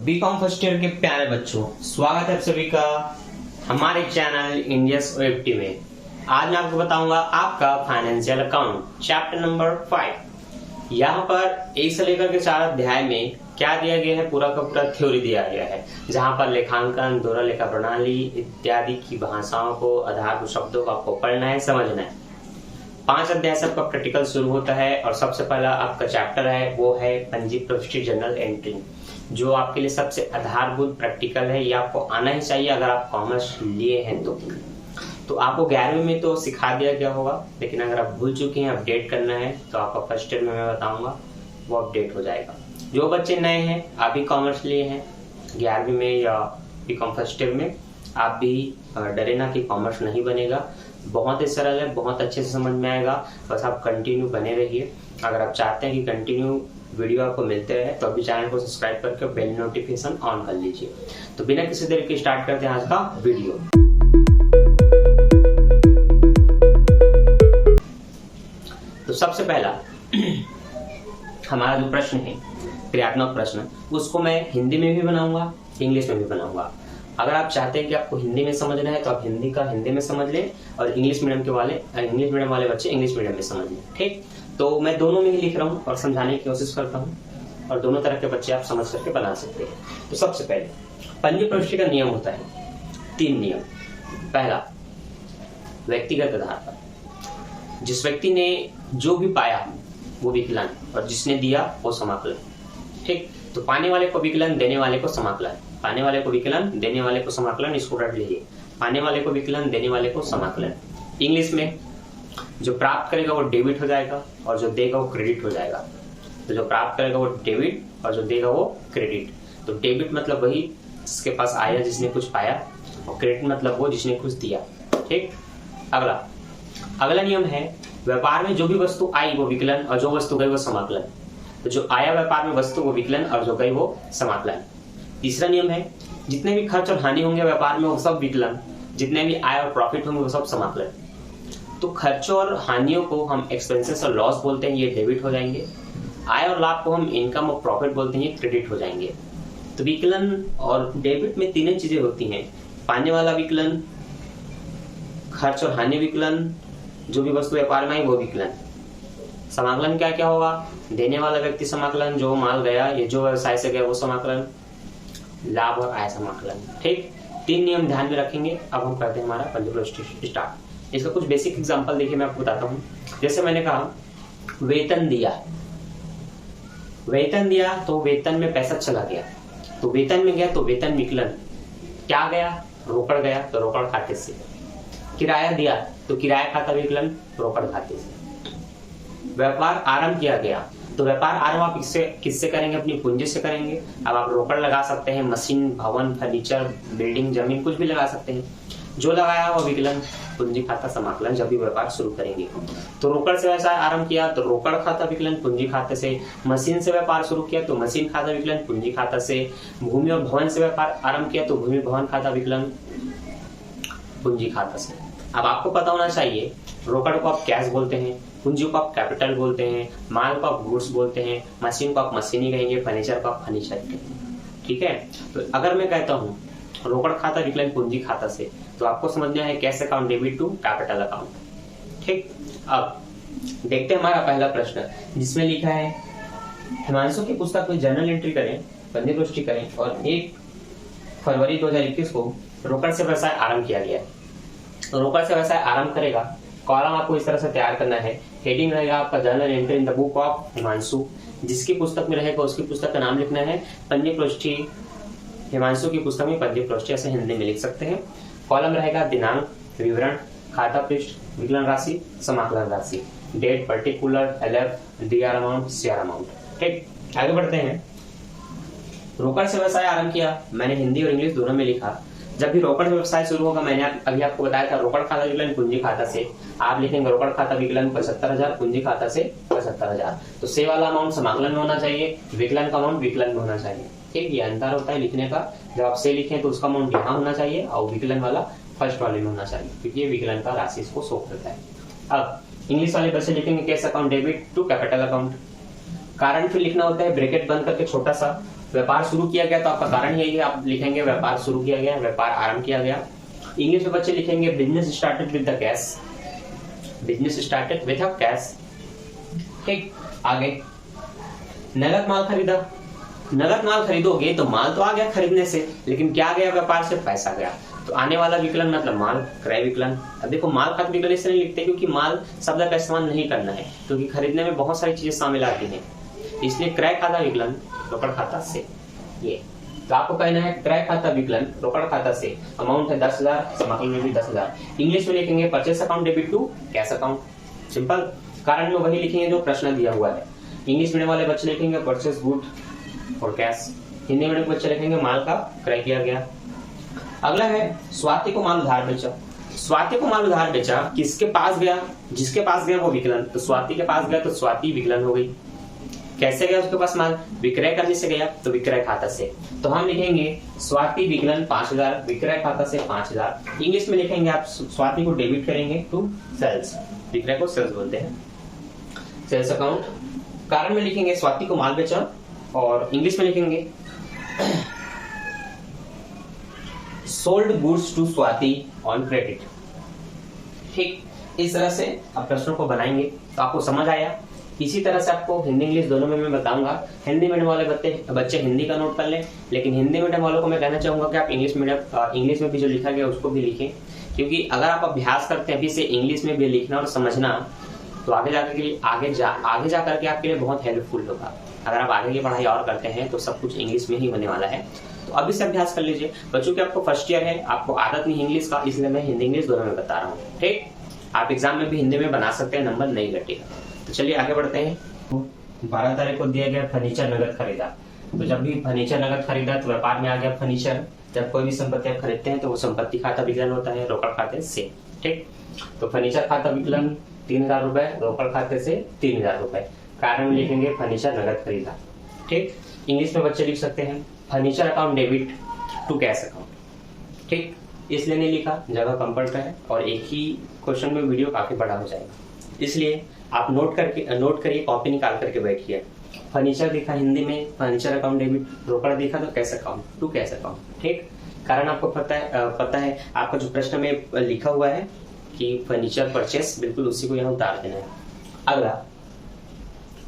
BCom first year के प्यारे बच्चों, स्वागत है आप सभी का हमारे चैनल इंडियस ओएफटी में। आज मैं आपको बताऊंगा आपका फाइनेंशियल अकाउंट चैप्टर नंबर 5। यहाँ पर 1 से लेकर के 4 अध्याय में क्या दिया गया है, पूरा का पूरा थ्योरी दिया गया है, जहाँ पर लेखांकन, दोहरा लेखा प्रणाली इत्यादि की भाषाओं को, आधारभूत शब्दों को आपको पढ़ना है, समझना है। 5 अध्याय से आपका प्रैक्टिकल शुरू होता है और सबसे पहला आपका चैप्टर है वो है पंजी प्रविष्टि जर्नल एंट्री, जो आपके लिए सबसे आधारभूत प्रैक्टिकल है। ये आपको आना ही चाहिए अगर आप कॉमर्स लिए हैं तो आपको 11वीं में तो सिखा दिया गया होगा, लेकिन अगर आप भूल चुके हैं, अपडेट करना है तो आपका फर्स्ट ईयर में मैं बताऊंगा वो अपडेट हो जाएगा। जो बच्चे नए हैं, आप भी कॉमर्स लिए हैं 11वीं में या बीकॉम फर्स्ट ईयर में, आप भी डरे ना कि कॉमर्स नहीं बनेगा। बहुत ही सरल है, बहुत अच्छे से समझ में आएगा, बस आप कंटिन्यू बने रहिए। अगर आप चाहते हैं कि कंटिन्यू वीडियो आपको मिलते रहे तो अभी चैनल को सब्सक्राइब करके बेल नोटिफिकेशन ऑन कर लीजिए। तो बिना किसी देर के स्टार्ट करते हैं आज का वीडियो। तो सबसे पहला हमारा जो प्रश्न है, क्रियात्मक प्रश्न, उसको मैं हिंदी में भी बनाऊंगा, इंग्लिश में भी बनाऊंगा। अगर आप चाहते हैं कि आपको हिंदी में समझना है तो आप हिंदी का हिंदी में समझ लें और इंग्लिश मीडियम वाले बच्चे इंग्लिश मीडियम में समझ लें। ठीक, तो मैं दोनों में ही लिख रहा हूँ और समझाने की कोशिश करता हूँ, और दोनों तरह के बच्चे आप समझ करके बना सकते हैं। तो सबसे पहले पंजी प्रविष्टि का नियम होता है 3 नियम। पहला, व्यक्तिगत आधार पर जिस व्यक्ति ने जो भी पाया वो विकलन, और जिसने दिया वो समाकलन। ठीक, तो पाने वाले को विकलन, देने वाले को समाकलन, पाने वाले को विकलन, देने वाले को समाकलन, इसको रट लीजिए। पाने वाले को विकलन, देने वाले को समाकलन। इंग्लिश में जो प्राप्त करेगा वो डेबिट हो जाएगा और जो देगा वो क्रेडिट हो जाएगा। तो जो प्राप्त करेगा वो डेबिट और जो देगा वो क्रेडिट। तो डेबिट मतलब वही जिसके पास आया, जिसने कुछ पाया, और क्रेडिट मतलब वो जिसने कुछ दिया। ठीक, अगला नियम है, व्यापार में जो भी वस्तु आई वो विकलन और जो वस्तु गई वो समाकलन। तो जो आया व्यापार में वस्तु वो विकलन और जो गई वो समाकलन। तीसरा नियम है, जितने भी खर्च और हानि होंगे व्यापार में वो सब विकलन, जितने भी आय और प्रॉफिट होंगे वो सब समाकलन। तो खर्चों और हानियों को हम एक्सपेंसेस और लॉस बोलते हैं, ये डेबिट हो जाएंगे। आय और लाभ को हम इनकम और प्रॉफिट बोलते हैं, ये क्रेडिट हो जाएंगे। तो विकलन और डेबिट में 3 चीजें होती हैं, पाने वाला विकलन, खर्च और हानि विकलन, जो भी वस्तु व्यापार में आई वो विकलन। समाकलन क्या क्या होगा, देने वाला व्यक्ति समाकलन, जो माल गया, ये जो व्यवसाय से गया वो समाकलन, लाभ और आय समाकलन। ठीक, 3 नियम ध्यान में रखेंगे। अब हम करते हैं हमारा पंजी प्रविष्टि स्टार्ट। इसका कुछ बेसिक एग्जांपल देखिए, मैं आपको बताता हूँ। जैसे मैंने कहा वेतन दिया तो वेतन में पैसा चला गया, तो वेतन में गया तो वेतन विकलन। क्या गया, रोकड़ गया तो रोकड़ खाते से। किराया दिया तो किराया खाता विकलन, रोकड़ खाते से। व्यापार आरंभ किया गया तो व्यापार आरंभ आप किससे करेंगे, अपनी पूंजी से करेंगे। अब आप रोकड़ लगा सकते हैं, मशीन, भवन, फर्नीचर, बिल्डिंग, जमीन, कुछ भी लगा सकते हैं। जो लगाया वो विकलन, पूंजी खाता समाकलन जब भी व्यापार शुरू करेंगे। तो रोकड़ से व्यवसाय आरंभ किया तो रोकड़ खाता विकलन, पूंजी खाते से। मशीन से व्यापार शुरू किया तो मशीन खाता विकलन, पूंजी खाता से। भूमि और भवन से व्यापार आरंभ किया तो भूमि भवन खाता विकलन, पूंजी खाता से। अब आपको पता होना चाहिए, रोकड़ को आप कैश बोलते हैं, पूंजी को आप कैपिटल बोलते हैं, माल को आप गुड्स बोलते हैं, मशीन को आप मशीनी कहेंगे, फर्नीचर को आप फर्नीचर कहेंगे। ठीक है, तो अगर मैं कहता हूँ रोकड़ खाता विकलन पूंजी खाता से, तो आपको समझना है cash account debit to capital account. ठीक, अब देखते हैं हमारा पहला प्रश्न, जिसमें लिखा है हिमांशु की पुस्तक में जर्नल एंट्री करें, पंजी प्रविष्टि करें और 1 फरवरी 2021 को रोकड़ से व्यवसाय आरंभ किया गया। तो रोकड़ से व्यवसाय आरंभ करेगा, कॉलम आपको इस तरह से तैयार करना है। हेडिंग रहेगा आपका journal entry in the book of Himanshu. जिसकी पुस्तक में रहेगा उसकी पुस्तक का नाम लिखना है। पंजी प्रविष्टि, हिमांशु की पुस्तक में पंजी प्रविष्टि ऐसे हिंदी में लिख सकते हैं। कॉलम रहेगा दिनांक, विवरण, खाता पृष्ठ, विकलन राशि, समाकलन राशि, date, particular, LF, DR amount, CR amount. ठीक, आगे बढ़ते हैं। रोकड़ से व्यवसाय आरंभ किया, मैंने हिंदी और इंग्लिश दोनों में लिखा। जब भी रोकड़ व्यवसाय शुरू होगा, मैंने अभी आपको बताया था रोकड़ खाता विकलन पूंजी खाता से, आप लिखेंगे रोकड़ खाता विकलन 75,000, पूंजी खाता से 75,000। तो से वाला अमाउंट समाकलन में होना चाहिए, विकलन का अमाउंट विकलन में होना चाहिए। ठीक, ये अंतर होता है लिखने का। जब आप से लिखें तो उसका अमाउंट यहाँ होना चाहिए और विकलन वाला फर्स्ट वाले में होना चाहिए, क्योंकि ये विकलन का राशि इसको शो करता है। अब इंग्लिश वाले बच्चे लिखेंगे cash account debit to capital account. कारण फिर लिखना होता है ब्रैकेट बंद करके छोटा सा, व्यापार शुरू किया गया तो आपका कारण यही है, आप लिखेंगे व्यापार शुरू किया गया, व्यापार आरंभ किया गया। इंग्लिश में बच्चे लिखेंगे business started with the cash, business started with the cash. ठीक, आगे नगद माल खरीदा, नगद माल खरीदोगे तो माल तो आ गया खरीदने से, लेकिन क्या गया व्यापार से, पैसा गया। तो आने वाला विकलन मतलब माल, क्रय विकलन। अब देखो माल खाते विकलन इसलिए नहीं लिखते क्योंकि माल शब्द का इस्तेमाल नहीं करना है, क्योंकि खरीदने में बहुत सारी चीजें शामिल आती हैं, इसलिए क्रय खाता विकलन रोकड़ खाता से। ये तो आपको कहना है क्रय खाता विकलन रोकड़ खाता से, अमाउंट है 10,000, समाकलन में भी 10,000। इंग्लिश में लिखेंगे purchase account debit to cash account, simple. कारण में वही लिखेंगे जो प्रश्न दिया हुआ है। इंग्लिश मीडियम वाले बच्चे लिखेंगे परचेस गुड और कैश, हिंदी मीडियम के बच्चे लिखेंगे माल का क्रय किया गया। अगला है स्वाति को माल उधार बेचा, स्वाति को माल उधार बेचा, किसके पास गया, जिसके पास गया वो विकलन, तो स्वाति के पास गया तो स्वाति विकलन हो गई। कैसे गया उसके पास माल, विक्रय करने से गया तो विक्रय खाता से, तो हम लिखेंगे स्वाति विकलन 5,000, विक्रय खाता से 5,000। इंग्लिश में लिखेंगे आप स्वाति को डेबिट करेंगे टू सेल्स, विक्रय को सेल्स बोलते हैं, सेल्स अकाउंट। कारण में लिखेंगे स्वाति को माल बेचा, और इंग्लिश में लिखेंगे sold goods to Swati on credit. ठीक, इस तरह से आप प्रश्नों को बनाएंगे तो आपको समझ आया। इसी तरह से आपको हिंदी इंग्लिश दोनों में मैं बताऊंगा। हिंदी मीडियम वाले बच्चे हिंदी का नोट कर लें, लेकिन हिंदी मीडियम वालों को मैं कहना चाहूंगा कि आप इंग्लिश में भी जो लिखा गया उसको भी लिखें, क्योंकि अगर आप अभ्यास करते हैं अभी से इंग्लिश में भी लिखना और समझना, तो आगे जाकर के लिए आगे जा करके आपके लिए बहुत हेल्पफुल होगा। अगर आप आगे की पढ़ाई और करते हैं तो सब कुछ इंग्लिश में ही होने वाला है, तो अभी से अभ्यास कर लीजिए। बच्चों की आपको फर्स्ट ईयर है, आपको आदत नहीं इंग्लिश का, इसलिए मैं हिंदी इंग्लिश दोनों में बता रहा हूँ। ठीक, आप एग्जाम में भी हिंदी में बना सकते हैं, नंबर नहीं घटेगा। तो चलिए आगे बढ़ते हैं। 12 तारीख को दिया गया फर्नीचर नगद खरीदा, तो जब भी फर्नीचर नगद खरीदा तो व्यापार में आ गया फर्नीचर। जब कोई भी संपत्ति आप खरीदते हैं तो वो संपत्ति खाता विकलन होता है रोकड़ खाते से। ठीक, तो फर्नीचर खाता विकलन 3,000 रुपए, रोकड़ खाते से 3,000 रुपए। कारण में लिखेंगे फर्नीचर नगद खरीदा। ठीक, इंग्लिश में बच्चे लिख सकते हैं furniture account debit to cash account. ठीक, इसलिए नहीं लिखा, जगह कम पड़ता है और एक ही क्वेश्चन में वीडियो काफी बड़ा हो जाएगा, इसलिए आप नोट करिए, कॉपी निकाल करके बैठिए। फर्नीचर दिखा हिंदी में फर्नीचर अकाउंट डेबिट, रोकड़ दिखा तो cash account to cash account. ठीक, कारण आपको पता है आपका जो प्रश्न में लिखा हुआ है कि फर्नीचर परचेस, बिल्कुल उसी को यहाँ उतार देना है।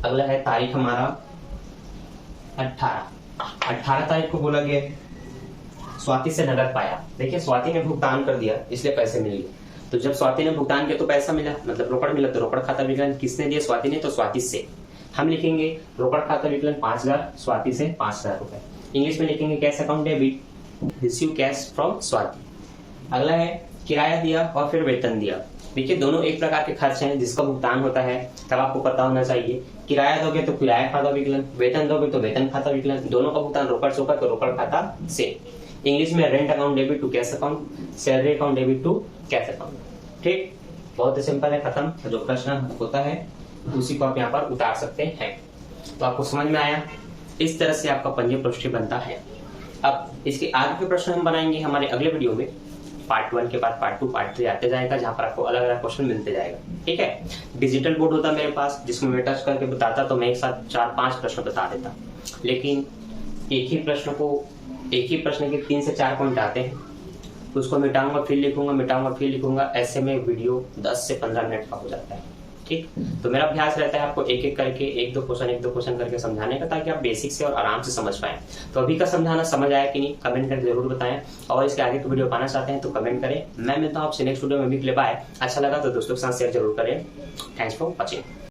अगला है तारीख हमारा 18 तारीख को बोला गया स्वाति से नगद पाया। देखिए स्वाति ने भुगतान कर दिया इसलिए पैसे मिल गए, तो जब स्वाति ने भुगतान किया तो पैसा मिला, मतलब रोकड़ मिला, तो रोकड़ खाता विकलन किसने दिया, स्वाति ने, तो स्वाति से। हम लिखेंगे रोकड़ खाता विकलन 5,000, स्वाति से 5,000 रुपए। इंग्लिश में लिखेंगे cash account debit, receive cash from Swati. अगला है किराया दिया और फिर वेतन दिया। देखिए दोनों एक प्रकार के खर्च हैं जिसका भुगतान होता है, तब आपको पता होना चाहिए। किराया दोगे तो किराया खाता विकलन, वेतन दोगे तो वेतन खाता विकलन, दोनों का भुगतान रोकड़ से होगा तो रोकड़ खाता से। इंग्लिश में rent account debit to cash account, salary account debit to cash account. ठीक, बहुत ही सिंपल है, खत्म। जो प्रश्न होता है उसी को आप यहाँ पर उतार सकते हैं। तो आपको समझ में आया, इस तरह से आपका पंजे पृष्ठ बनता है। अब इसके आगे के प्रश्न हम बनाएंगे हमारे अगले वीडियो में। पार्ट 1 के बाद पार्ट 2 पार्ट 3 आते जाएगा, जहां पर आपको अलग अलग क्वेश्चन मिलते जाएगा। ठीक है, डिजिटल बोर्ड होता मेरे पास जिसमें मैं टच करके बताता, तो मैं एक साथ 4-5 प्रश्न बता देता, लेकिन एक ही प्रश्न के 3 से 4 पॉइंट आते हैं, उसको मिटाऊंगा फिर लिखूंगा, ऐसे में वीडियो 10 से 15 मिनट का हो जाता है। ठीक, तो मेरा अभ्यास रहता है आपको एक एक करके एक दो क्वेश्चन करके समझाने का, ताकि आप बेसिक से और आराम से समझ पाएं। तो अभी का समझाना समझ आया कि नहीं, कमेंट करके जरूर बताएं, और इसके आगे की वीडियो पाना चाहते हैं तो कमेंट करें। मैं मिलता हूं आपसे नेक्स्ट वीडियो में। भी क्लिप आए अच्छा लगा तो दोस्तों के साथ शेयर जरूर करें। Thanks for watching.